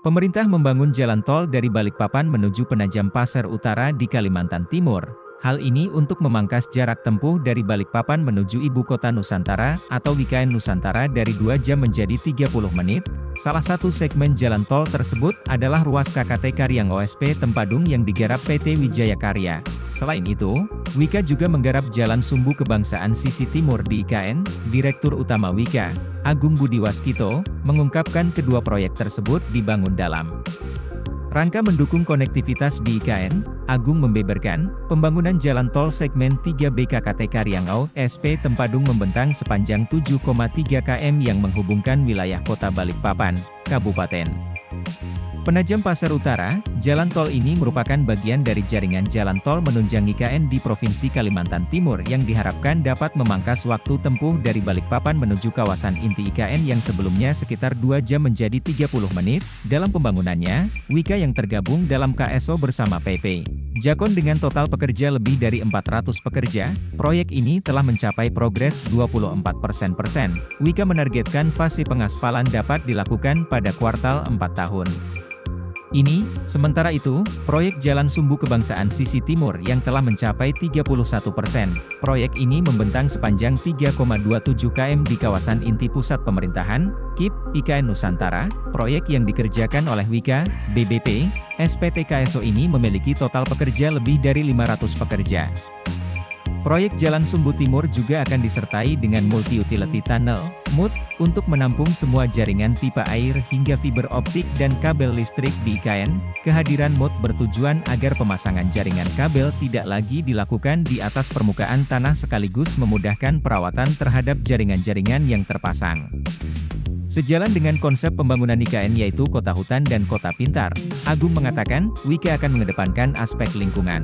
Pemerintah membangun jalan tol dari Balikpapan menuju Penajam Pasir Utara di Kalimantan Timur. Hal ini untuk memangkas jarak tempuh dari Balikpapan menuju Ibu Kota Nusantara atau IKN Nusantara dari 2 jam menjadi 30 menit. Salah satu segmen jalan tol tersebut adalah ruas KKT Karyang OSP Tempadung yang digarap PT Wijaya Karya. Selain itu, Wika juga menggarap Jalan Sumbu Kebangsaan sisi timur di IKN. Direktur Utama Wika, Agung Budi Waskito, mengungkapkan kedua proyek tersebut dibangun dalam rangka mendukung konektivitas di IKN. Agung membeberkan, pembangunan jalan tol segmen 3B KKT Karyang OSP Tempadung membentang sepanjang 7,3 km yang menghubungkan wilayah Kota Balikpapan, Kabupaten Penajam Pasir Utara. Jalan tol ini merupakan bagian dari jaringan jalan tol menunjang IKN di Provinsi Kalimantan Timur yang diharapkan dapat memangkas waktu tempuh dari Balikpapan menuju kawasan inti IKN yang sebelumnya sekitar 2 jam menjadi 30 menit. Dalam pembangunannya, Wika yang tergabung dalam KSO bersama PP Jakon dengan total pekerja lebih dari 400 pekerja, proyek ini telah mencapai progres 24%. Wika menargetkan fase pengaspalan dapat dilakukan pada kuartal 4 tahun ini. Sementara itu, proyek Jalan Sumbu Kebangsaan sisi timur yang telah mencapai 31%. Proyek ini membentang sepanjang 3,27 km di kawasan inti pusat pemerintahan, KIP, IKN Nusantara. Proyek yang dikerjakan oleh Wika, BBP, SPT KSO ini memiliki total pekerja lebih dari 500 pekerja. Proyek Jalan Sumbu Timur juga akan disertai dengan Multi-Utility Tunnel, MUT, untuk menampung semua jaringan pipa air hingga fiber optik dan kabel listrik di IKN. Kehadiran MUT bertujuan agar pemasangan jaringan kabel tidak lagi dilakukan di atas permukaan tanah sekaligus memudahkan perawatan terhadap jaringan-jaringan yang terpasang. Sejalan dengan konsep pembangunan IKN yaitu kota hutan dan kota pintar, Agung mengatakan, Wika akan mengedepankan aspek lingkungan.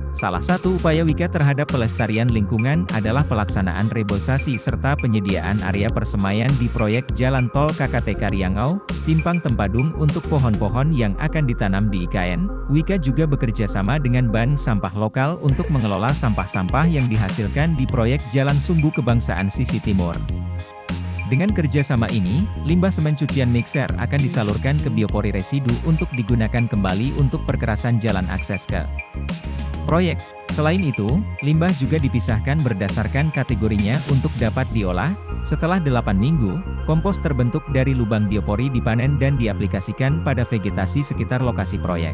Salah satu upaya Wika terhadap pelestarian lingkungan adalah pelaksanaan reboisasi serta penyediaan area persemaian di proyek Jalan Tol KKT Karyang Simpang Tempadung untuk pohon-pohon yang akan ditanam di IKN. Wika juga bekerja sama dengan Bank Sampah Lokal untuk mengelola sampah-sampah yang dihasilkan di proyek Jalan Sumbu Kebangsaan sisi timur. Dengan kerjasama ini, limbah semen cucian mixer akan disalurkan ke biopori residu untuk digunakan kembali untuk perkerasan jalan akses ke proyek. Selain itu, limbah juga dipisahkan berdasarkan kategorinya untuk dapat diolah. Setelah 8 minggu, kompos terbentuk dari lubang biopori dipanen dan diaplikasikan pada vegetasi sekitar lokasi proyek.